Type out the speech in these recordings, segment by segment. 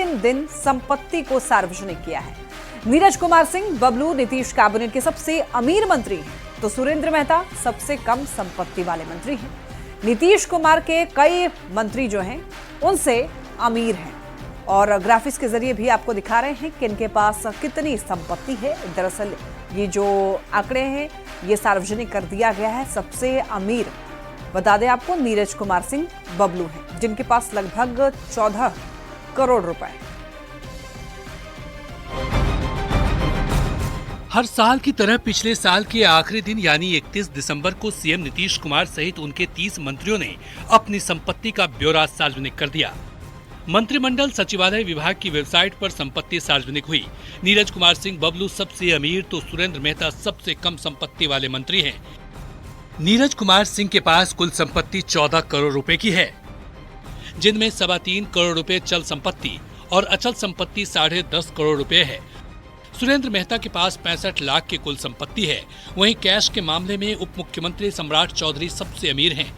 अंतिम दिन संपत्ति को सार्वजनिक किया है। नीरज कुमार सिंह बबलू नीतीश कैबिनेट के सबसे अमीर मंत्री हैं, तो सुरेंद्र मेहता सबसे कम संपत्ति वाले मंत्री हैं। नीतीश कुमार के कई मंत्री जो हैं उनसे अमीर हैं और ग्राफिक्स के जरिए भी आपको दिखा रहे हैं कि इनके पास कितनी संपत्ति है। दरअसल ये जो आंकड़े हैं ये सार्वजनिक कर दिया गया है। सबसे अमीर बता दें आपको नीरज कुमार सिंह बबलू हैं, जिनके पास लगभग 14 करोड़ रुपए। हर साल की तरह पिछले साल के आखिरी दिन यानी 31 दिसंबर को सीएम नीतीश कुमार सहित उनके 30 मंत्रियों ने अपनी संपत्ति का ब्यौरा सार्वजनिक कर दिया। मंत्रिमंडल सचिवालय विभाग की वेबसाइट पर संपत्ति सार्वजनिक हुई। नीरज कुमार सिंह बबलू सबसे अमीर तो सुरेंद्र मेहता सबसे कम संपत्ति वाले मंत्री हैं। नीरज कुमार सिंह के पास कुल संपत्ति 14 करोड़ रुपए की है, जिनमें 3.25 करोड़ रुपए चल संपत्ति और अचल संपत्ति 10.5 करोड़ रुपए है। सुरेंद्र मेहता के पास 65 लाख की कुल संपत्ति है। वहीं कैश के मामले में उप मुख्यमंत्री सम्राट चौधरी सबसे अमीर हैं।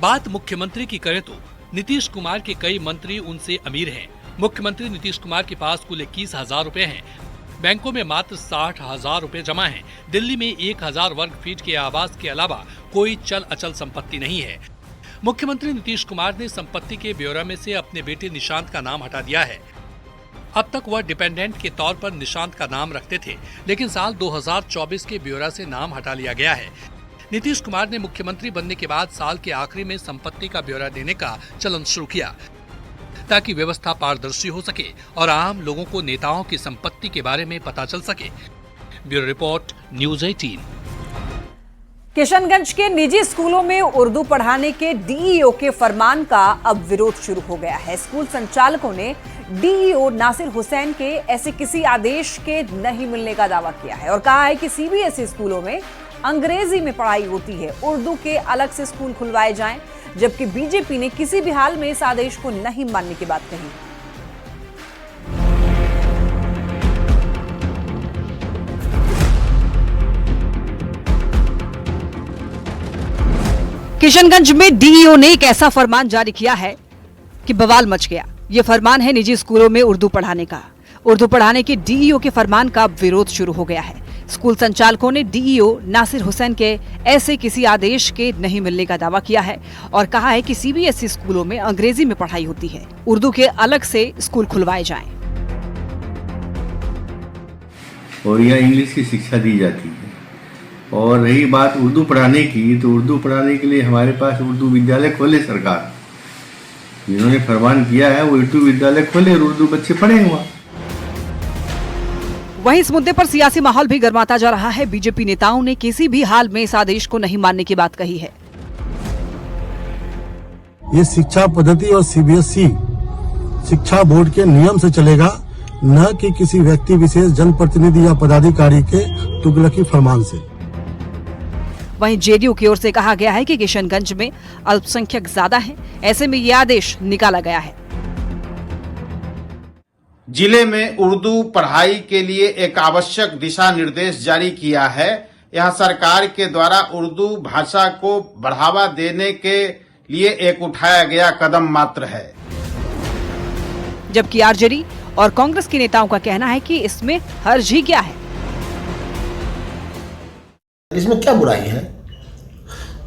बात मुख्यमंत्री की करें तो नीतीश कुमार के कई मंत्री उनसे अमीर हैं। मुख्यमंत्री नीतीश कुमार के पास कुल 21,000 रुपए हैं। बैंकों में मात्र 60,000 रुपए जमा हैं। दिल्ली में 1,000 वर्ग फीट के आवास के अलावा कोई चल अचल संपत्ति नहीं है। मुख्यमंत्री नीतीश कुमार ने संपत्ति के ब्यौरा में से अपने बेटे निशांत का नाम हटा दिया है। अब तक वह डिपेंडेंट के तौर पर निशांत का नाम रखते थे, लेकिन साल 2024 के ब्यौरा से नाम हटा लिया गया है। नीतीश कुमार ने मुख्यमंत्री बनने के बाद साल के आखिरी में संपत्ति का ब्यौरा देने का चलन शुरू किया, ताकि व्यवस्था पारदर्शी हो सके और आम लोगों को नेताओं की संपत्ति के बारे में पता चल सके। Bureau report, news 18। किशनगंज के निजी स्कूलों में उर्दू पढ़ाने के डीईओ के फरमान का अब विरोध शुरू हो गया है। स्कूल संचालकों ने डीईओ नासिर हुसैन के ऐसे किसी आदेश के नहीं मिलने का दावा किया है और कहा है कि सीबीएसई स्कूलों में अंग्रेजी में पढ़ाई होती है, उर्दू के अलग से स्कूल खुलवाए जाएं, जबकि बीजेपी ने किसी भी हाल में इस आदेश को नहीं मानने की बात कही। किशनगंज में डीईओ ने एक ऐसा फरमान जारी किया है कि बवाल मच गया। ये फरमान है निजी स्कूलों में उर्दू पढ़ाने का। उर्दू पढ़ाने के डीईओ के फरमान का विरोध शुरू हो गया है। स्कूल संचालकों ने डीईओ नासिर हुसैन के ऐसे किसी आदेश के नहीं मिलने का दावा किया है और कहा है कि सीबीएसई स्कूलों में अंग्रेजी में पढ़ाई होती है, उर्दू के अलग से स्कूल खुलवाए जाएं। और यहाँ इंग्लिश की शिक्षा दी जाती है। और रही बात उर्दू पढ़ाने की, तो उर्दू पढ़ाने के लिए हमारे पास उर्दू विद्यालय खोले सरकार, जिन्होंने फरमान किया है वो उर्दू विद्यालय खोले और उर्दू बच्चे पढ़ेंगे वहाँ। वहीं इस मुद्दे पर सियासी माहौल भी गर्माता जा रहा है। बीजेपी नेताओं ने किसी भी हाल में इस आदेश को नहीं मानने की बात कही है। ये शिक्षा पद्धति और सीबीएसई शिक्षा बोर्ड के नियम से चलेगा, न कि किसी व्यक्ति विशेष, जनप्रतिनिधि या पदाधिकारी के तुगलकी फरमान से। वहीं जेडीयू की ओर से कहा गया है कि किशनगंज में अल्पसंख्यक ज्यादा हैं, ऐसे में यह आदेश निकाला गया है। जिले में उर्दू पढ़ाई के लिए एक आवश्यक दिशा निर्देश जारी किया है। यह सरकार के द्वारा उर्दू भाषा को बढ़ावा देने के लिए एक उठाया गया कदम मात्र है। जबकि आरजेडी और कांग्रेस के नेताओं का कहना है कि इसमें हर्ज ही क्या है। इसमें क्या बुराई है?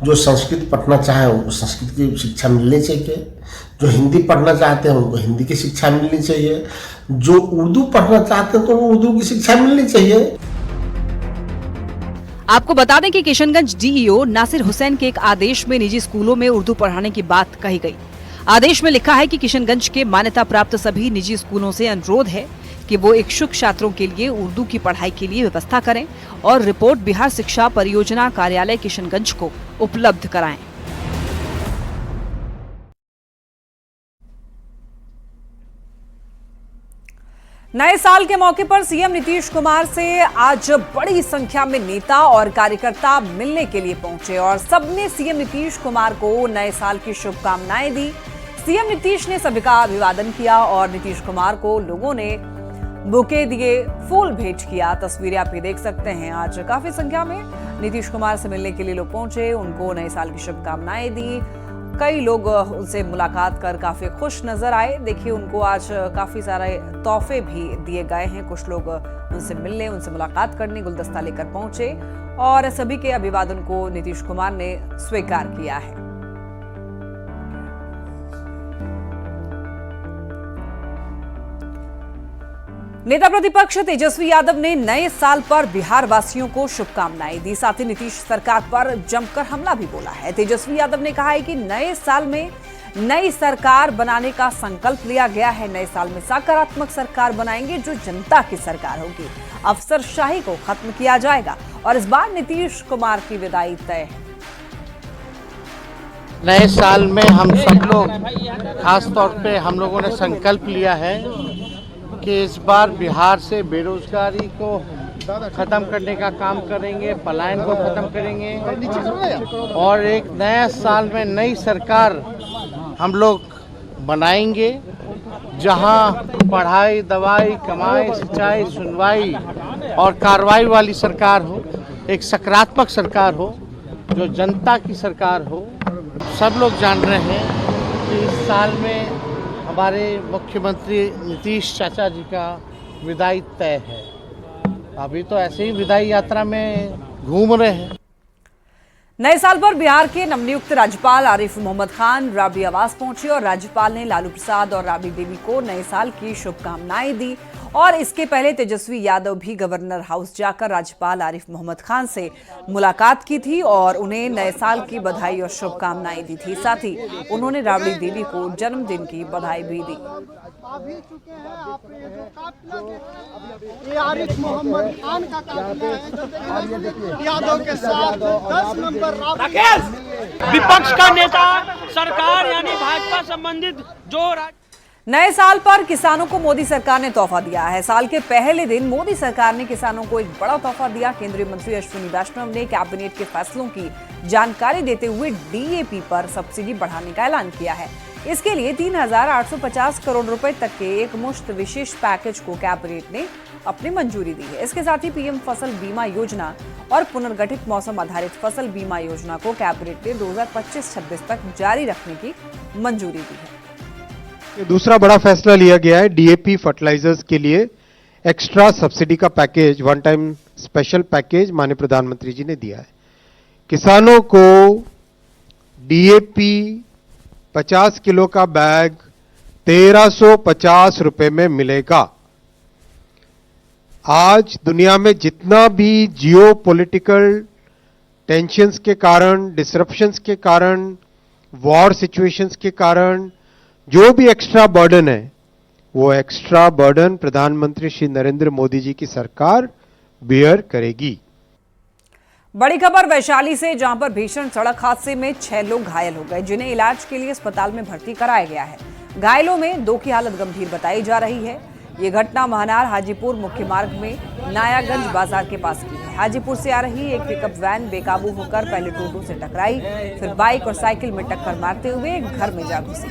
जो संस्कृत पढ़ना चाहे उनको संस्कृत की शिक्षा मिलनी चाहिए, जो हिंदी पढ़ना चाहते हैं उनको हिंदी की शिक्षा मिलनी चाहिए, जो उर्दू पढ़ना चाहते हैं तो उर्दू की शिक्षा मिलनी चाहिए। आपको बता दें कि किशनगंज डीईओ नासिर हुसैन के एक आदेश में निजी स्कूलों में उर्दू पढ़ाने की बात कही गई। आदेश में लिखा है कि किशनगंज के मान्यता प्राप्त सभी निजी स्कूलों से अनुरोध है कि वो इच्छुक छात्रों के लिए उर्दू की पढ़ाई के लिए व्यवस्था करें और रिपोर्ट बिहार शिक्षा परियोजना कार्यालय किशनगंज को उपलब्ध कराएं। नए साल के मौके पर सीएम नीतीश कुमार से आज बड़ी संख्या में नेता और कार्यकर्ता मिलने के लिए पहुंचे और सबने सीएम नीतीश कुमार को नए साल की शुभकामनाएं दी। सीएम नीतीश ने सभी का अभिवादन किया और नीतीश कुमार को लोगों ने बुके दिए, फूल भेंट किया। तस्वीरें आप ये देख सकते हैं। आज काफी संख्या में नीतीश कुमार से मिलने के लिए लोग पहुंचे, उनको नए साल की शुभकामनाएं दी कई लोग उनसे मुलाकात कर काफी खुश नजर आए। देखिए, उनको आज काफी सारे तोहफे भी दिए गए हैं। कुछ लोग उनसे मिलने, उनसे मुलाकात करने गुलदस्ता लेकर पहुंचे और सभी के अभिवादन को नीतीश कुमार ने स्वीकार किया है। नेता प्रतिपक्ष तेजस्वी यादव ने नए साल पर बिहार वासियों को शुभकामनाएं दी। साथ ही नीतीश सरकार पर जमकर हमला भी बोला है। तेजस्वी यादव ने कहा है कि नए साल में नई सरकार बनाने का संकल्प लिया गया है। नए साल में सकारात्मक सरकार बनाएंगे जो जनता की सरकार होगी। अफसरशाही को खत्म किया जाएगा और इस बार नीतीश कुमार की विदाई तय है। नए साल में हम सब लोग, खास तौर पे हम लोगों ने संकल्प लिया है कि इस बार बिहार से बेरोजगारी को खत्म करने का काम करेंगे, पलायन को खत्म करेंगे और एक नया साल में नई सरकार हम लोग बनाएंगे जहां पढ़ाई, दवाई, कमाई, सिंचाई, सुनवाई और कार्रवाई वाली सरकार हो, एक सकारात्मक सरकार हो जो जनता की सरकार हो। सब लोग जान रहे हैं कि इस साल में हमारे मुख्यमंत्री नीतीश चाचा जी का विदाई तय है। अभी तो ऐसे ही विदाई यात्रा में घूम रहे हैं। नए साल पर बिहार के नवनियुक्त राज्यपाल आरिफ मोहम्मद खान राबड़ी आवास पहुंचे और राज्यपाल ने लालू प्रसाद और राबड़ी देवी को नए साल की शुभकामनाएं दी। और इसके पहले तेजस्वी यादव भी गवर्नर हाउस जाकर राज्यपाल आरिफ मोहम्मद खान से मुलाकात की थी और उन्हें नए साल की बधाई और शुभकामनाएं दी थी। साथ ही उन्होंने राबड़ी देवी को जन्मदिन की बधाई भी दी। आरिफ मोहम्मद खान का काफिला है यादव के साथ 10 नंबर विपक्ष का नेता सरकार यानी भाजपा संबंधित जो नए साल पर किसानों को मोदी सरकार ने तोहफा दिया है। साल के पहले दिन मोदी सरकार ने किसानों को एक बड़ा तोहफा दिया। केंद्रीय मंत्री अश्विनी वैष्णव ने कैबिनेट के फैसलों की जानकारी देते हुए डीएपी पर सब्सिडी बढ़ाने का ऐलान किया है। इसके लिए 3,850 करोड़ रुपए तक के एक मुश्त विशेष पैकेज को कैबिनेट ने अपनी मंजूरी दी है। इसके साथ ही पीएम फसल बीमा योजना और पुनर्गठित मौसम आधारित फसल बीमा योजना को कैबिनेट ने 2025-26 तक जारी रखने की मंजूरी दी है। दूसरा बड़ा फैसला लिया गया है डीएपी फर्टिलाइजर्स के लिए एक्स्ट्रा सब्सिडी का package, one time special package माननीय प्रधानमंत्री जी ने दिया है। किसानों को डीएपी 50 किलो का बैग 1350 रुपए में मिलेगा। आज दुनिया में जितना भी जियो पॉलिटिकल टेंशंस के कारण, डिसरप्शंस के कारण, वॉर सिचुएशंस के कारण जो भी एक्स्ट्रा बर्डन है, वो एक्स्ट्रा बर्डन प्रधानमंत्री श्री नरेंद्र मोदी जी की सरकार बेयर करेगी। बड़ी खबर वैशाली से, जहां पर भीषण सड़क हादसे में 6 लोग घायल हो गए, जिन्हें इलाज के लिए अस्पताल में भर्ती कराया गया है। घायलों में 2 की हालत गंभीर बताई जा रही है। ये घटना महनार हाजीपुर मुख्य मार्ग में नायागंज बाजार के पास की है। हाजीपुर से आ रही एक पिकअप वैन बेकाबू होकर पहले टोटो से टकराई, फिर बाइक और साइकिल में टक्कर मारते हुए एक घर में जा घुसी।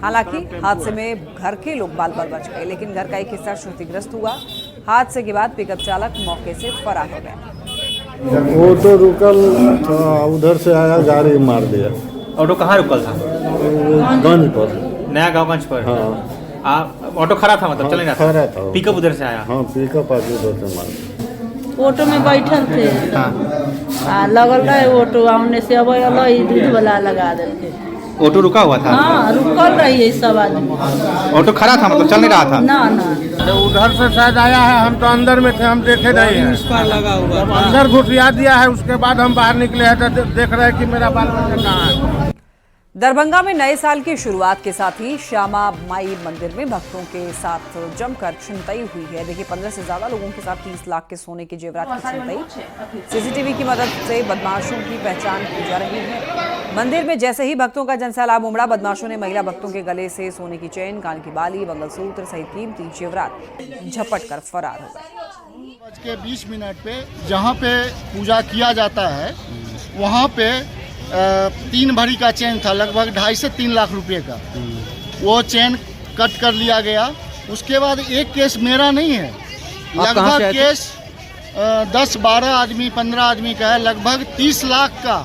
हालांकि हादसे में घर के लोग बाल बाल बच गए, लेकिन घर का एक हिस्सा क्षतिग्रस्त हुआ। हादसे के बाद पिकअप चालक मौके से फरार हो गया। ऑटो रुकल उधर से आया, गाड़ी मार दिया। ऑटो कहाँ रुकल था? गंज पर, नया गाँवगंज पर। हाँ। ऑटो खड़ा था, मतलब चल नहीं रहा था। पिकअप उधर से आया? हाँ, पिकअप आके उधर से मार। ऑटो में बैठल थे, हाँ। लगल रहे ऑटो, आमने से अब दूध वाला लगा देते। ऑटो रुका हुआ था? हाँ, रुकल रही है सब आदमी। ऑटो खड़ा था, मतलब चल नहीं रहा था? ना ना, उधर से शायद आया है, हम तो अंदर में थे, हम देखे नहीं है। इस पर लगा हुआ अंदर घुटिया दिया है, उसके बाद हम बाहर निकले हैं तो देख रहे हैं कि मेरा बाल बच्चा कहाँ है। दरभंगा में नए साल की शुरुआत के साथ ही श्यामा माई मंदिर में भक्तों के साथ जमकर छिनतई हुई है। देखिए, 15 से ज्यादा लोगों के साथ 30 लाख के सोने के जेवरात की छिनतई। सीसीटीवी की मदद से बदमाशों की पहचान की जा रही है। मंदिर में जैसे ही भक्तों का जनसैलाब उमड़ा, बदमाशों ने महिला भक्तों के गले से सोने की चेन, कान की बाली, मंगलसूत्र सहित कीमती जेवरात झपट कर फरार हो गए। 20 पे जहाँ पे पूजा किया जाता है, वहाँ पे 3 भरी का चेन था, लगभग 2.5 से 3 लाख रुपए का। वो चेन कट कर लिया गया। उसके बाद एक केस मेरा नहीं है, लगभग केस 10-12 आदमी 15 आदमी का है। लगभग 30 लाख का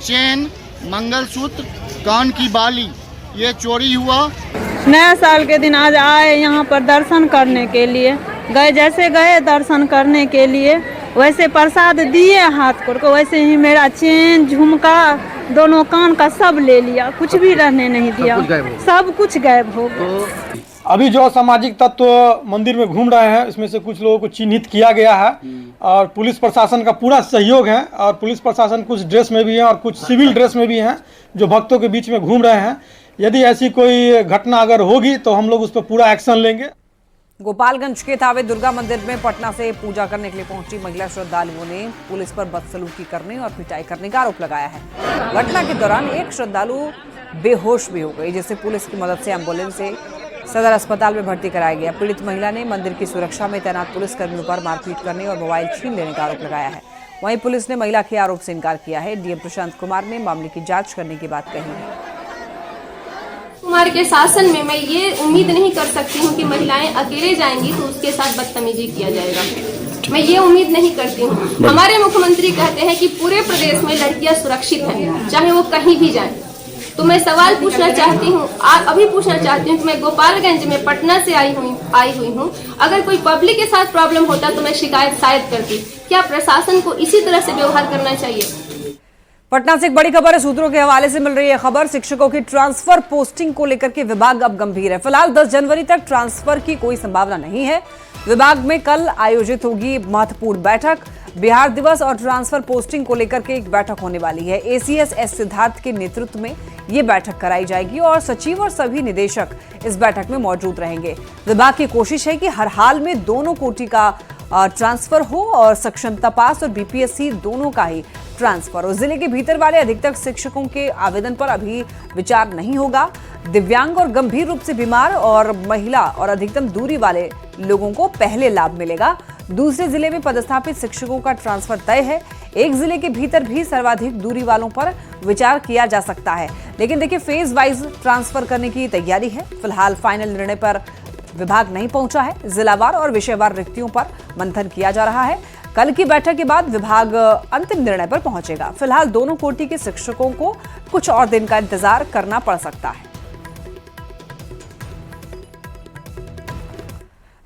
चेन, मंगलसूत्र कान की बाली ये चोरी हुआ। नया साल के दिन आज आए यहाँ पर दर्शन करने के लिए, जैसे गए दर्शन करने के लिए वैसे प्रसाद दिए हाथ को, वैसे ही मेरा चेन झुमका दोनों कान का सब ले लिया, कुछ भी रहने नहीं दिया, सब कुछ गायब हो गया। अभी जो सामाजिक तत्व मंदिर में घूम रहे हैं इसमें से कुछ लोगों को चिन्हित किया गया है और पुलिस प्रशासन का पूरा सहयोग है और पुलिस प्रशासन कुछ ड्रेस में भी है और कुछ सिविल ड्रेस में भी हैं जो भक्तों के बीच में घूम रहे हैं। यदि ऐसी कोई घटना अगर होगी तो हम लोग उस पर पूरा एक्शन लेंगे। गोपालगंज के थावे दुर्गा मंदिर में पटना से पूजा करने के लिए पहुंची महिला श्रद्धालुओं ने पुलिस पर बदसलूकी करने और पिटाई करने का आरोप लगाया है। घटना के दौरान एक श्रद्धालु बेहोश भी हो गई, जिसे पुलिस की मदद से एम्बुलेंस से सदर अस्पताल में भर्ती कराया गया। पीड़ित महिला ने मंदिर की सुरक्षा में तैनात पुलिस कर्मियों पर मारपीट करने और मोबाइल छीन लेने का आरोप लगाया है। वहीं पुलिस ने महिला के आरोप से इनकार किया है। डीएम प्रशांत कुमार ने मामले की जांच करने की बात कही है। कुमार के शासन में मैं ये उम्मीद नहीं कर सकती हूँ कि महिलाएं अकेले जाएंगी तो उसके साथ बदतमीजी किया जाएगा। मैं ये उम्मीद नहीं करती हूँ। हमारे मुख्यमंत्री कहते हैं कि पूरे प्रदेश में लड़कियां सुरक्षित हैं, चाहे वो कहीं भी जाएं। तो मैं सवाल पूछना चाहती हूँ, अभी पूछना चाहती हूँ कि मैं गोपालगंज में पटना से आई हुई हूँ। अगर कोई पब्लिक के साथ प्रॉब्लम होता तो मैं शिकायत शायद करती। क्या प्रशासन को इसी तरह से व्यवहार करना चाहिए? पटना से एक बड़ी खबर है, सूत्रों के हवाले से मिल रही है खबर। शिक्षकों की ट्रांसफर पोस्टिंग को लेकर के विभाग अब गंभीर है। फिलहाल 10 जनवरी तक ट्रांसफर की कोई संभावना नहीं है। विभाग में कल आयोजित होगी महत्वपूर्ण बैठक। बिहार दिवस और ट्रांसफर पोस्टिंग को लेकर के एक बैठक होने वाली है। एसीएस एस सिद्धार्थ के नेतृत्व में ये बैठक कराई जाएगी और सचिव और सभी निदेशक इस बैठक में मौजूद रहेंगे। विभाग की कोशिश है कि हर हाल में दोनों कोटि का ट्रांसफर हो और सक्षमता पास और बीपीएससी दोनों का ही ट्रांसफर हो। जिले के भीतर वाले अधिकतर शिक्षकों के आवेदन पर अभी विचार नहीं होगा। दिव्यांग और गंभीर रूप से बीमार और महिला और अधिकतम दूरी वाले लोगों को पहले लाभ मिलेगा। दूसरे जिले में पदस्थापित शिक्षकों का ट्रांसफर तय है। एक जिले के भीतर भी सर्वाधिक दूरी वालों पर विचार किया जा सकता है, लेकिन देखिए फेज वाइज ट्रांसफर करने की तैयारी है। फिलहाल फाइनल निर्णय पर विभाग नहीं पहुंचा है। जिलावार और विषयवार रिक्तियों पर मंथन किया जा रहा है। कल की बैठक के बाद विभाग अंतिम निर्णय पर पहुंचेगा। फिलहाल दोनों कोटि के शिक्षकों को कुछ और दिन का इंतजार करना पड़ सकता है।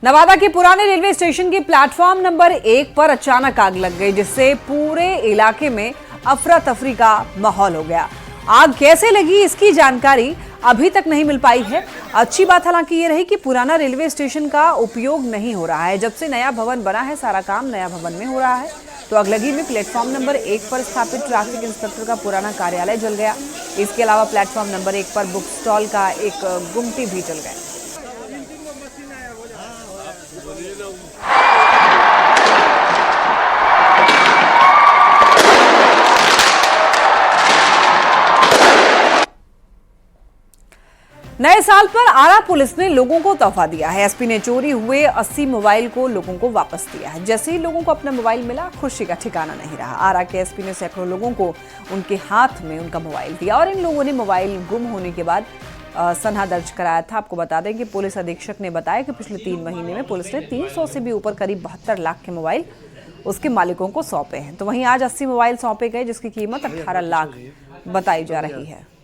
नवादा के पुराने रेलवे स्टेशन के प्लेटफॉर्म नंबर 1 पर अचानक आग लग गई, जिससे पूरे इलाके में अफरा तफरी का माहौल हो गया। आग कैसे लगी इसकी जानकारी अभी तक नहीं मिल पाई है। अच्छी बात हालांकि ये रही कि पुराना रेलवे स्टेशन का उपयोग नहीं हो रहा है। जब से नया भवन बना है सारा काम नया भवन में हो रहा है। तो अगलगी में प्लेटफॉर्म नंबर 1 पर स्थापित ट्रैफिक इंस्पेक्टर का पुराना कार्यालय जल गया। इसके अलावा प्लेटफॉर्म नंबर 1 पर बुक स्टॉल का एक गुमटी भी जल गया। नए साल पर आरा पुलिस ने लोगों को तोहफा दिया है। एसपी ने चोरी हुए 80 मोबाइल को लोगों को वापस दिया है। जैसे ही लोगों को अपना मोबाइल मिला, खुशी का ठिकाना नहीं रहा। आरा के एसपी ने सैकड़ों लोगों को उनके हाथ में उनका मोबाइल दिया और इन लोगों ने मोबाइल गुम होने के बाद सनहा दर्ज कराया था। आपको बता दें कि पुलिस अधीक्षक ने बताया कि पिछले 3 महीने में पुलिस ने 300 से भी ऊपर करीब 72 लाख के मोबाइल उसके मालिकों को सौंपे हैं। तो वहीं आज 80 मोबाइल सौंपे गए, जिसकी कीमत 18 लाख बताई जा रही है।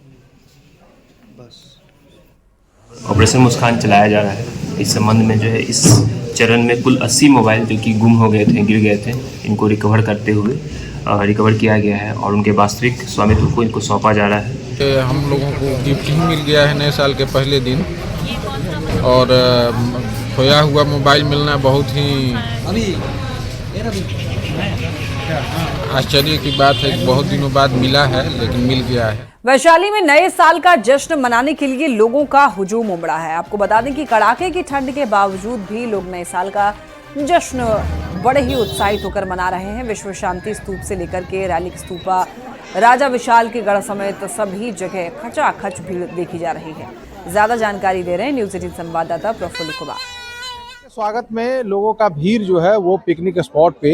ऑपरेशन मुस्कान चलाया जा रहा है। इस संबंध में जो है इस चरण में कुल 80 मोबाइल जो कि गुम हो गए थे, गिर गए थे, इनको रिकवर करते हुए रिकवर किया गया है और उनके वास्तविक स्वामित्व को इनको सौंपा जा रहा है। हम लोगों को गिफ्ट ही मिल गया है नए साल के पहले दिन और खोया हुआ मोबाइल मिलना बहुत ही आश्चर्य की बात है। बहुत दिनों बाद मिला है लेकिन मिल गया है। वैशाली में नए साल का जश्न मनाने के लिए लोगों का हुजूम उमड़ा है। आपको बता दें कि कड़ाके की ठंड के बावजूद भी लोग नए साल का जश्न बड़े ही उत्साहित होकर मना रहे हैं। विश्व शांति स्तूप से लेकर के रैली स्तूपा, राजा विशाल के गढ़ समेत सभी जगह खचाखच भीड़ देखी जा रही है। ज्यादा जानकारी दे रहे हैं न्यूज़ 18 संवाददाता प्रफुल्ल कुमार। स्वागत में लोगों का भीड़ जो है वो पिकनिक स्पॉट पे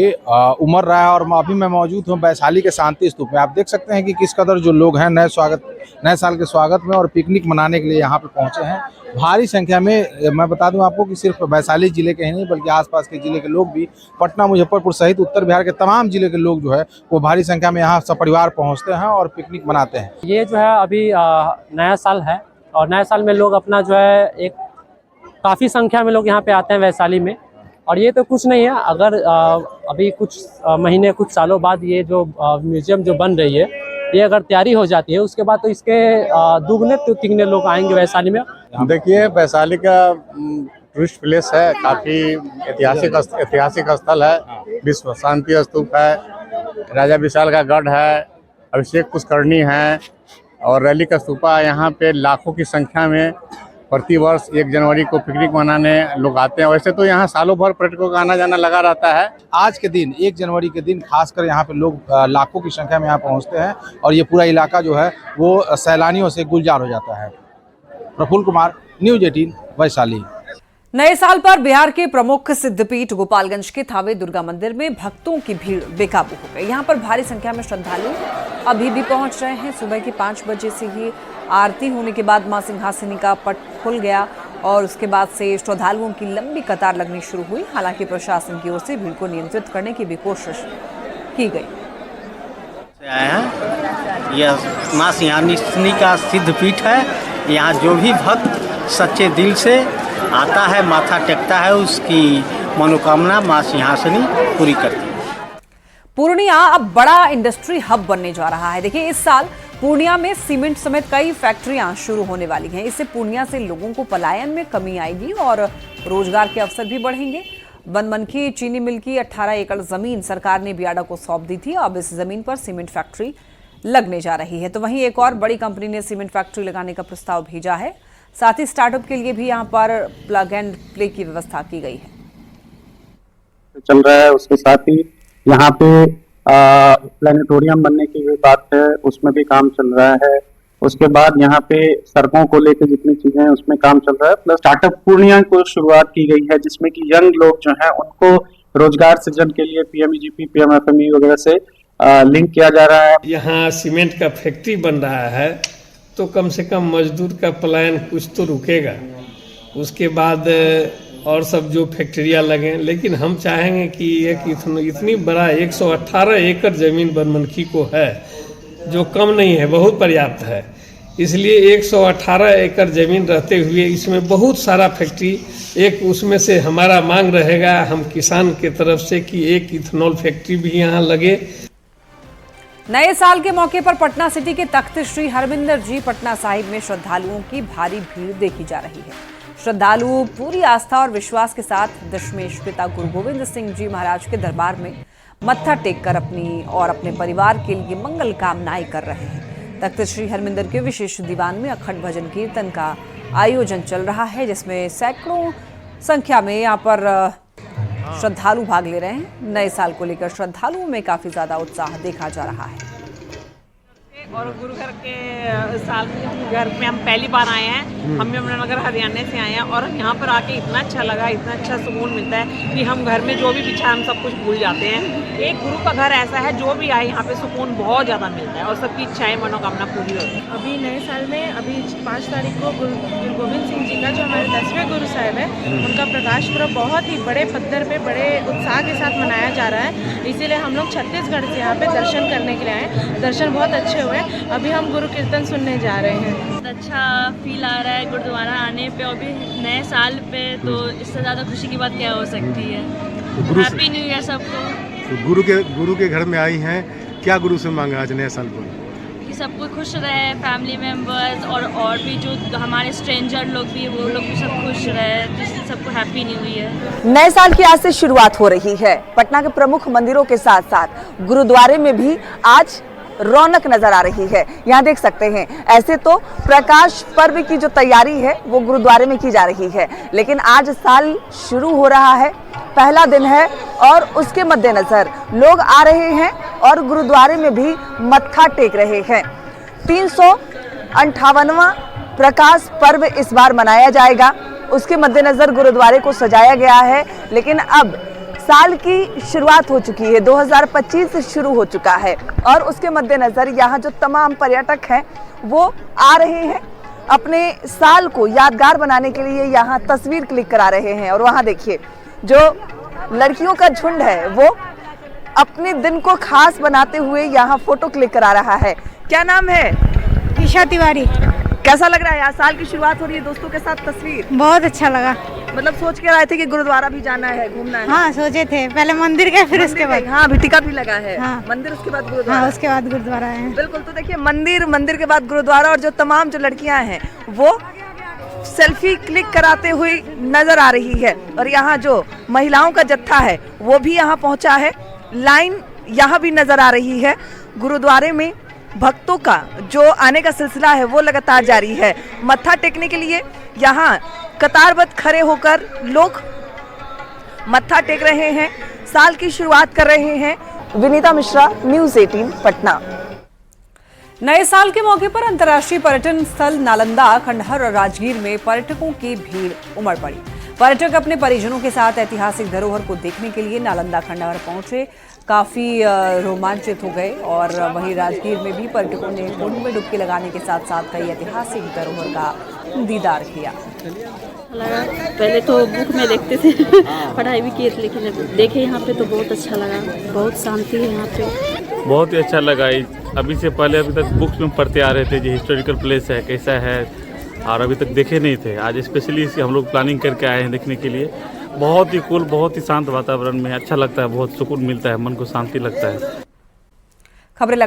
उमड़ रहा है और अभी मैं मौजूद हूँ वैशाली के शांति स्तूप में। आप देख सकते हैं कि किस कदर जो लोग हैं नए साल के स्वागत में और पिकनिक मनाने के लिए यहाँ पे पहुँचे हैं भारी संख्या में। मैं बता दूं आपको कि सिर्फ वैशाली जिले के ही नहीं बल्कि आसपास के जिले के लोग भी, पटना मुजफ्फरपुर सहित उत्तर बिहार के तमाम जिले के लोग जो है वो भारी संख्या में यहाँ सपरिवार पहुँचते हैं और पिकनिक मनाते हैं। ये जो है अभी नया साल है और नए साल में लोग अपना जो है एक काफ़ी संख्या में लोग यहाँ पे आते हैं वैशाली में। और ये तो कुछ नहीं है, अगर अभी कुछ महीने कुछ सालों बाद ये जो म्यूजियम जो बन रही है ये अगर तैयारी हो जाती है उसके बाद तो इसके दुगने तिगने लोग आएंगे वैशाली में। देखिए वैशाली का टूरिस्ट प्लेस है, काफ़ी ऐतिहासिक स्थल है, विश्व शांति स्तूप है, राजा विशाल का गढ़ है, अभिषेक पुष्करणी है और रैली का स्तूपा। यहाँ पे लाखों की संख्या में प्रतिवर्ष 1 जनवरी को पिकनिक मनाने लोग आते हैं। वैसे तो यहाँ सालों भर पर्यटकों का आना जाना लगा रहता है। आज के दिन 1 जनवरी के दिन खासकर यहाँ पे लोग लाखों की संख्या में यहाँ पहुँचते हैं और ये पूरा इलाका जो है वो सैलानियों से गुलजार हो जाता है। प्रफुल्ल कुमार, न्यूज़ 18 वैशाली। नए साल पर बिहार के प्रमुख सिद्धपीठ गोपालगंज के थावे दुर्गा मंदिर में भक्तों की भीड़ बेकाबू हो गई। यहाँ पर भारी संख्या में श्रद्धालु अभी भी पहुंच रहे हैं। सुबह के 5 बजे से ही आरती होने के बाद मां सिंहासनी का पट खुल गया और उसके बाद से श्रद्धालुओं की लंबी कतार लगनी शुरू हुई। हालांकि प्रशासन की ओर से भीड़ को नियंत्रित करने की भी कोशिश की गई। यह मां सिंहासनी का सिद्धपीठ है। यहाँ जो भी भक्त सच्चे दिल से आता है, माथा टेकता है, उसकी मनोकामना मां सिंहासनी पूरी करती है। पूर्णिया अब बड़ा इंडस्ट्री हब बनने जा रहा है। देखिए, इस साल पूर्णिया में सीमेंट समेत कई फैक्ट्रियां शुरू होने वाली हैं। इससे पूर्णिया से लोगों को पलायन में कमी आएगी और रोजगार के अवसर भी बढ़ेंगे। बनमनखी चीनी मिल की 18 एकड़ जमीन सरकार ने बियाडा को सौंप दी थी। अब इस जमीन पर सीमेंट फैक्ट्री लगने जा रही है। तो वहीं एक और बड़ी कंपनी ने सीमेंट फैक्ट्री लगाने का प्रस्ताव भेजा है। साथ ही स्टार्टअप के लिए भी यहाँ पर प्लग एंड प्ले की व्यवस्था की गई है। चल रहा है, उसके साथ ही यहाँ पे प्लानिटोरियम बनने की भी बात है, उसमें भी काम चल रहा है। उसके बाद यहाँ पे सड़कों को लेकर जितनी चीजें हैं उसमें काम चल रहा है। प्लस स्टार्टअप पूर्णिया को शुरुआत की गई है जिसमें कि यंग लोग जो हैं उनको रोजगार सृजन के लिए पीएमईजीपी पीएमएफएमई वगैरह से लिंक किया जा रहा है। यहाँ सीमेंट का फैक्ट्री बन रहा है तो कम से कम मजदूर का पलायन कुछ तो रुकेगा। उसके बाद और सब जो फैक्ट्रियाँ लगें, लेकिन हम चाहेंगे कि एक इतनी बड़ा 118 एकड़ जमीन बनमनखी को है जो कम नहीं है, बहुत पर्याप्त है। इसलिए 118 एकड़ जमीन रहते हुए इसमें बहुत सारा फैक्ट्री, एक उसमें से हमारा मांग रहेगा हम किसान के तरफ से कि एक इथेनॉल फैक्ट्री भी यहाँ लगे। नए साल के मौके पर पटना सिटी के तख्त श्री हरमिंदर जी पटना साहिब में श्रद्धालुओं की भारी भीड़ देखी जा रही है। श्रद्धालु पूरी आस्था और विश्वास के साथ दशमेश पिता गुरु गोविंद सिंह जी महाराज के दरबार में मत्था टेककर अपनी और अपने परिवार के लिए मंगल कामनाएं कर रहे हैं। तख्त श्री हरमिंदर के विशेष दीवान में अखंड भजन कीर्तन का आयोजन चल रहा है जिसमें सैकड़ों संख्या में यहाँ पर श्रद्धालु भाग ले रहे हैं। नए साल को लेकर श्रद्धालुओं में काफी ज्यादा उत्साह देखा जा रहा है। और गुरु घर के साल में घर में हम पहली बार आए हैं। हम यमुनानगर हरियाणा से आए हैं और यहाँ पर आके इतना अच्छा लगा, इतना अच्छा सुकून मिलता है कि हम घर में जो भी बिछा हम सब कुछ भूल जाते हैं। एक गुरु का घर ऐसा है जो भी आए यहाँ पे सुकून बहुत ज़्यादा मिलता है और सबकी इच्छाएं मनोकामना पूरी होती है। अभी नए साल में अभी 5 तारीख को गुरु गोविंद सिंह जी का जो हमारे 10वें गुरु साहिब है उनका प्रकाश पर्व बहुत ही बड़े पद्धर पे बड़े उत्साह के साथ मनाया जा रहा है। इसीलिए हम लोग छत्तीसगढ़ से यहाँ पे दर्शन करने के लिए आए। दर्शन बहुत अच्छे हुए। अभी हम गुरु कीर्तन सुनने जा रहे हैं। बहुत अच्छा फील आ रहा है गुरुद्वारा आने पे और भी नए साल पे, तो इससे ज़्यादा खुशी की बात क्या हो सकती है। हैप्पी न्यू ईयर सबको। तो गुरु के घर में आई हैं, क्या गुरु से मांगा आज नए साल पर? कि सब कोई खुश रहे, फैमिली मेम्बर्स और भी जो हमारे स्ट्रेंजर लोग भी वो लोग भी सब खुश रहे, जिससे सबको हैप्पी न्यू ईयर। नए साल की आज से शुरुआत हो रही है। पटना के प्रमुख मंदिरों के साथ साथ गुरुद्वारे में भी आज रौनक नजर आ रही है। यहाँ देख सकते हैं, ऐसे तो प्रकाश पर्व की जो तैयारी है वो गुरुद्वारे में की जा रही है, लेकिन आज साल शुरू हो रहा है, पहला दिन है और उसके मद्देनजर लोग आ रहे हैं और गुरुद्वारे में भी मत्था टेक रहे हैं। 358वां प्रकाश पर्व इस बार मनाया जाएगा। उसके मद्देनजर गुरुद्वारे को सजाया गया है। लेकिन अब साल की शुरुआत हो चुकी है, 2025 से शुरू हो चुका है और उसके मद्देनजर यहाँ जो तमाम पर्यटक हैं वो आ रहे हैं, अपने साल को यादगार बनाने के लिए यहाँ तस्वीर क्लिक करा रहे हैं। और वहाँ देखिए जो लड़कियों का झुंड है वो अपने दिन को खास बनाते हुए यहाँ फोटो क्लिक करा रहा है। क्या नाम है? ईशा तिवारी। कैसा लग रहा है? आज साल की शुरुआत हो रही है, दोस्तों के साथ तस्वीर। बहुत अच्छा लगा। मतलब सोच के आए थे कि गुरुद्वारा भी जाना है, घूमना है? हाँ सोचे थे, पहले मंदिर गए फिर उसके बाद। हाँ अभी टिका भी लगा है। हाँ। मंदिर उसके बाद गुरुद्वारा। हाँ उसके बाद गुरुद्वारा है। बिल्कुल। तो देखिए मंदिर के बाद गुरुद्वारा और जो तमाम जो लड़कियां हैं वो सेल्फी क्लिक कराते हुए नजर आ रही है। और यहाँ जो महिलाओं का जत्था है वो भी यहाँ पहुंचा है, लाइन यहाँ भी नजर आ रही है। गुरुद्वारे में भक्तों का जो आने का सिलसिला है वो लगातार जारी है। मत्था टेकने के लिए यहाँ कतारबद्ध खड़े होकर लोग मत्था टेक रहे हैं, साल की शुरुआत कर रहे हैं। विनीता मिश्रा, न्यूज़ 18 पटना। नए साल के मौके पर अंतर्राष्ट्रीय पर्यटन स्थल नालंदा, खंडहर और राजगीर में पर्यटकों की भीड़ उमड़ पड़ी। पर्यटक अपने परिजनों के साथ ऐतिहासिक धरोहर को देखने के लिए नालंदा खंडहर पहुंचे, काफी रोमांचित हो गए। और वहीं राजगीर में भी पर्यटकों ने कुंड में डुबकी लगाने के साथ साथ कई ऐतिहासिक धरोहर का दीदार किया। लगा पहले तो बुक में देखते थे पढ़ाई भी किए थे, लेकिन देखे यहाँ पे तो बहुत अच्छा लगा, बहुत शांति है यहाँ पे। बहुत ही अच्छा लगा। अभी से पहले अभी तक बुक्स में पढ़ते आ रहे थे जो हिस्टोरिकल प्लेस है कैसा है, और अभी तक देखे नहीं थे। आज स्पेशली इसकी हम लोग प्लानिंग करके आए हैं देखने के लिए। बहुत ही कूल, बहुत ही शांत वातावरण में अच्छा लगता है, बहुत सुकून मिलता है, मन को शांति लगता है। खबरें